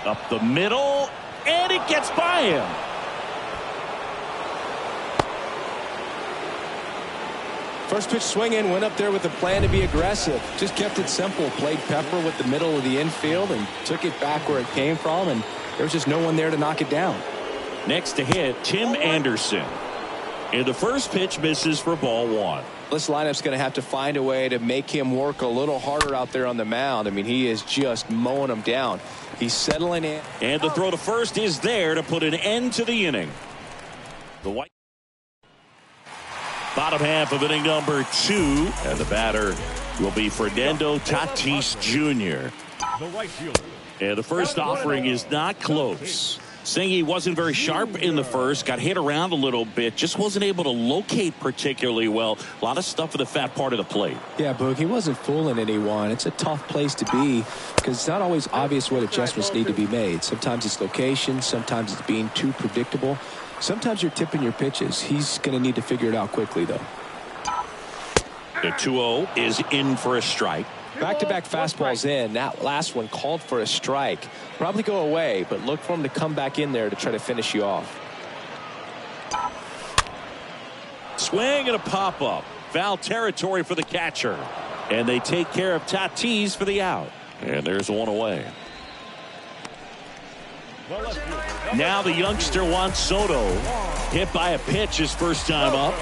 Up the middle, and it gets by him. First pitch swinging, went up there with a plan to be aggressive. Just kept it simple. Played pepper with the middle of the infield and took it back where it came from, and there was just no one there to knock it down. Next to hit, Tim Anderson. And the first pitch misses for ball 1. This lineup's going to have to find a way to make him work a little harder out there on the mound. I mean, he is just mowing them down. He's settling in. And the throw to first is there to put an end to the inning. The White bottom half of inning number 2, and the batter will be Fernando Tatis Jr. The right fielder. And the first offering is not close. Saying he wasn't very sharp in the first, got hit around a little bit, just wasn't able to locate particularly well. A lot of stuff in the fat part of the plate. Yeah, Boog, he wasn't fooling anyone. It's a tough place to be because it's not always obvious what adjustments need to be made. Sometimes it's location, sometimes it's being too predictable. Sometimes you're tipping your pitches. He's going to need to figure it out quickly, though. The 2-0 is in for a strike. Back-to-back fastballs in. That last one called for a strike. Probably go away, but look for him to come back in there to try to finish you off. Swing and a pop-up. Foul territory for the catcher. And they take care of Tatis for the out. And there's one away. Now the youngster Juan Soto. Hit by a pitch his first time up.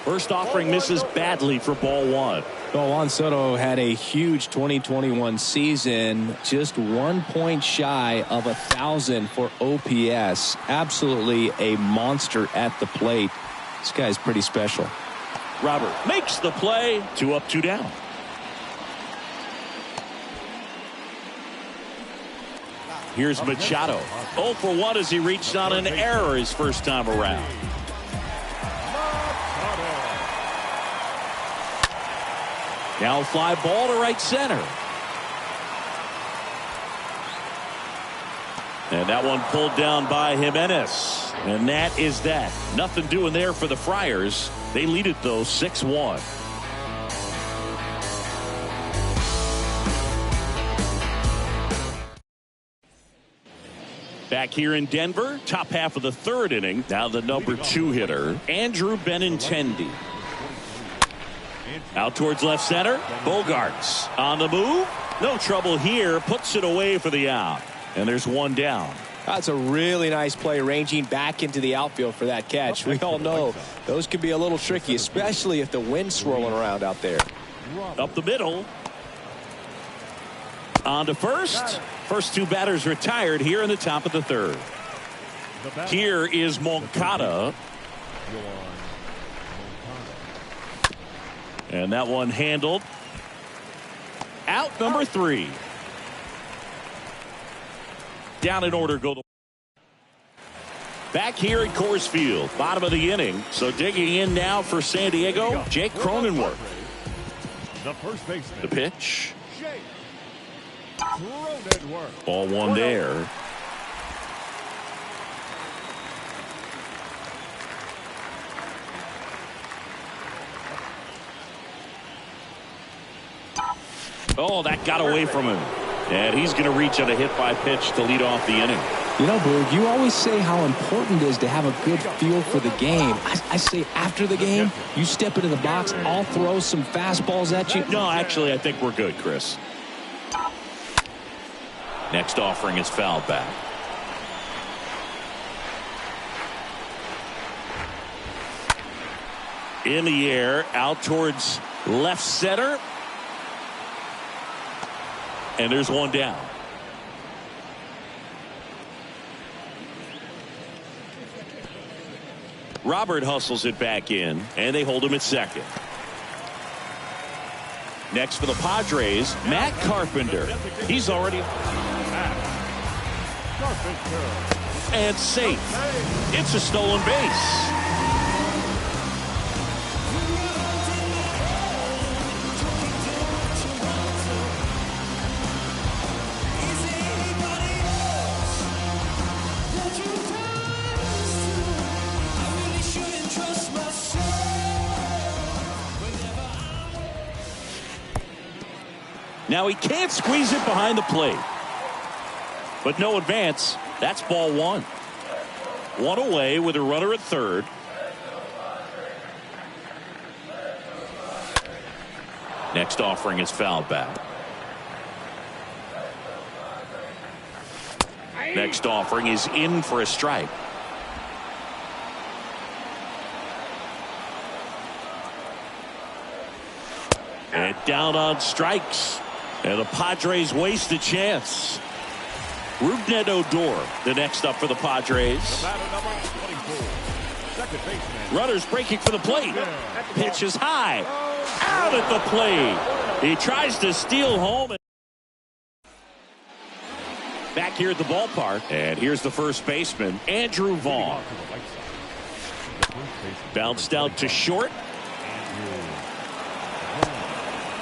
First offering misses badly for ball 1. Well, Juan Soto had a huge 2021 season, just 1 point shy of 1,000 for OPS. Absolutely a monster at the plate. This guy's pretty special. Robert makes the play. 2 up, 2 down. Here's Machado. 0 for 1 as he reached on an error his first time around. Now fly ball to right center. And that one pulled down by Jimenez. And that is that. Nothing doing there for the Friars. They lead it, though, 6-1. Back here in Denver, top half of the 3rd inning. Now the number 2 hitter, Andrew Benintendi. Out towards left center. Bogarts on the move. No trouble here. Puts it away for the out. And there's 1 down. That's a really nice play, ranging back into the outfield for that catch. We all know those can be a little tricky, especially if the wind's swirling around out there. Up the middle. On to first. First 2 batters retired here in the top of the 3rd. Here is Moncada. And that one handled. Out number 3. Down in order go. Back here at Coors Field, bottom of the inning. So digging in now for San Diego, Jake Cronenworth. The first baseman. The pitch. Cronenworth. Ball 1 there. Oh, that got away from him. And he's going to reach on a hit by pitch to lead off the inning. You know, Boog, you always say how important it is to have a good feel for the game. I say after the game, you step into the box, I'll throw some fastballs at you. No, actually, I think we're good, Chris. Next offering is fouled back. In the air, out towards left center. And there's 1 down. Robert hustles it back in, and they hold him at second. Next for the Padres, Matt Carpenter. He's already and safe. It's a stolen base. Now he can't squeeze it behind the plate. But no advance. That's ball one. One away with a runner at third. Next offering is fouled back. Next offering is in for a strike. And down on strikes. And the Padres waste a chance. Rougned Odor, the next up for the Padres. Runners breaking for the plate. Pitch is high. Out at the plate. He tries to steal home. Back here at the ballpark. And here's the first baseman, Andrew Vaughn. Bounced out to short.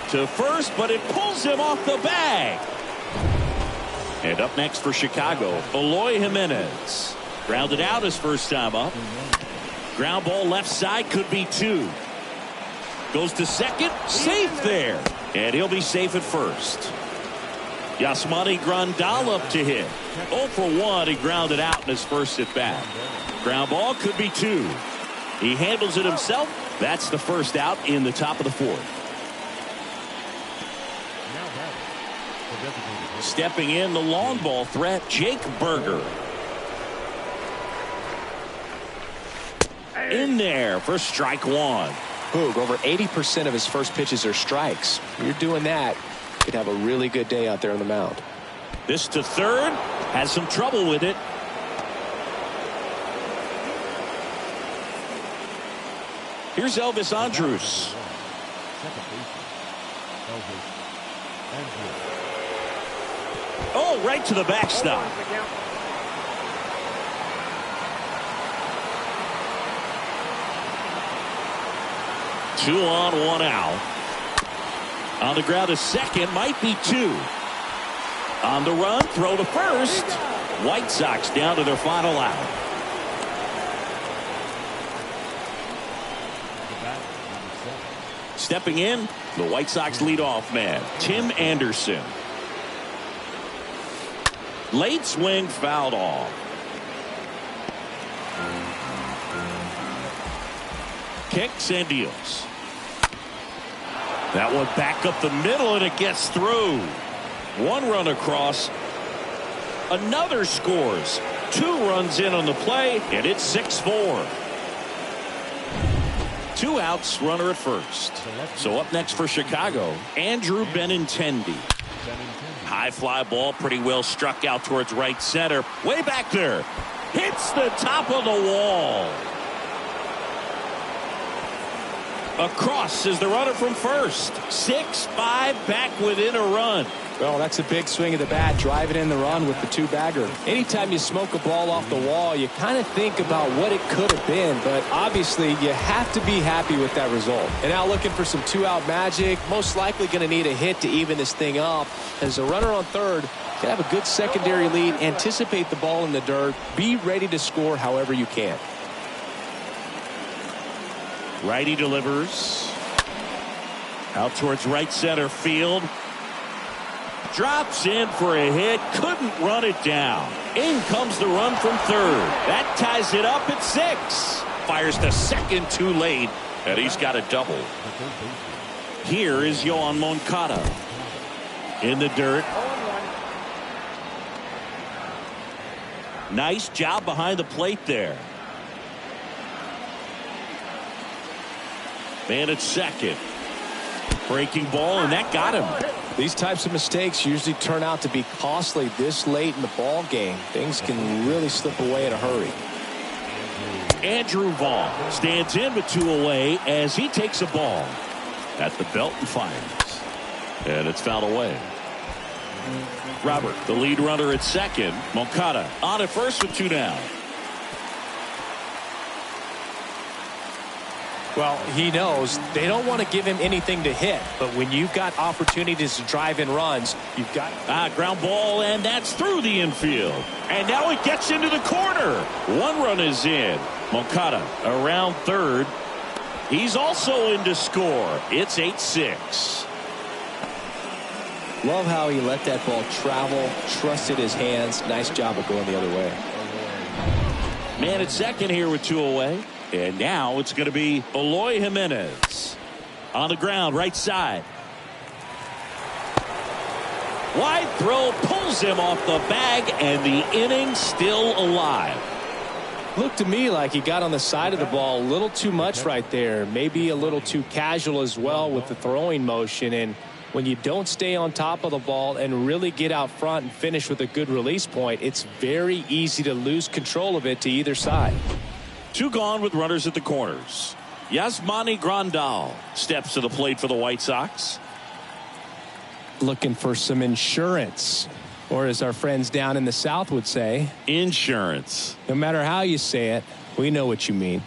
To first, but it pulls him off the bag. And up next for Chicago, Eloy Jimenez. Grounded out his first time up. Ground ball left side, could be two. Goes to second, safe there. And he'll be safe at first. Yasmani Grandal up to hit. 0 for 1, he grounded out in his first at bat. Ground ball could be two. He handles it himself. That's the first out in the top of the fourth. Stepping in, the long ball threat, Jake Berger. In there for strike one. Boog, over 80% of his first pitches are strikes. You're doing that, you could have a really good day out there on the mound. This to third, has some trouble with it. Here's Elvis Andrus. Oh, right to the backstop. Two on, one out. On the ground to second, might be two. On the run, throw to first. White Sox down to their final out. Stepping in, the White Sox leadoff man, Tim Anderson. Late swing, fouled off. Kicks and deals. That one back up the middle, and it gets through. One run across. Another scores. 2 runs in on the play, and it's 6-4. 2 outs, runner at first. So up next for Chicago, Andrew Benintendi. High fly ball, pretty well struck out towards right center. Way back there. Hits the top of the wall. Across is the runner from first. 6-5 back within a run. Well, that's a big swing of the bat, driving in the run with the 2-bagger. Anytime you smoke a ball off the wall, you kind of think about what it could have been, but obviously you have to be happy with that result. And now looking for some 2-out magic, most likely going to need a hit to even this thing up. As a runner on third, can have a good secondary lead, anticipate the ball in the dirt, be ready to score however you can. Righty delivers. Out towards right center field. Drops in for a hit. Couldn't run it down. In comes the run from third. That ties it up at 6. Fires to second too late. And he's got a double. Here is Yoan Moncada. In the dirt. Nice job behind the plate there. Man at second. Breaking ball, and that got him. These types of mistakes usually turn out to be costly this late in the ball game. Things can really slip away in a hurry. Andrew Vaughn stands in with 2 away as he takes a ball at the belt and fires. And it's fouled away. Robert, the lead runner at second. Moncada on at first with 2 down. Well, he knows they don't want to give him anything to hit, but when you've got opportunities to drive in runs, you've got ground ball, and that's through the infield. And now it gets into the corner. 1 run is in. Moncada around third. He's also in to score. It's 8-6. Love how he let that ball travel, trusted his hands. Nice job of going the other way. Man at second here with 2 away. And now it's going to be Eloy Jimenez on the ground, right side. Wide throw pulls him off the bag, and the inning still alive. Looked to me like he got on the side of the ball a little too much right there. Maybe a little too casual as well with the throwing motion. And when you don't stay on top of the ball and really get out front and finish with a good release point, it's very easy to lose control of it to either side. 2 gone with runners at the corners. Yasmani Grandal steps to the plate for the White Sox. Looking for some insurance, or as our friends down in the South would say, insurance. No matter how you say it, we know what you mean.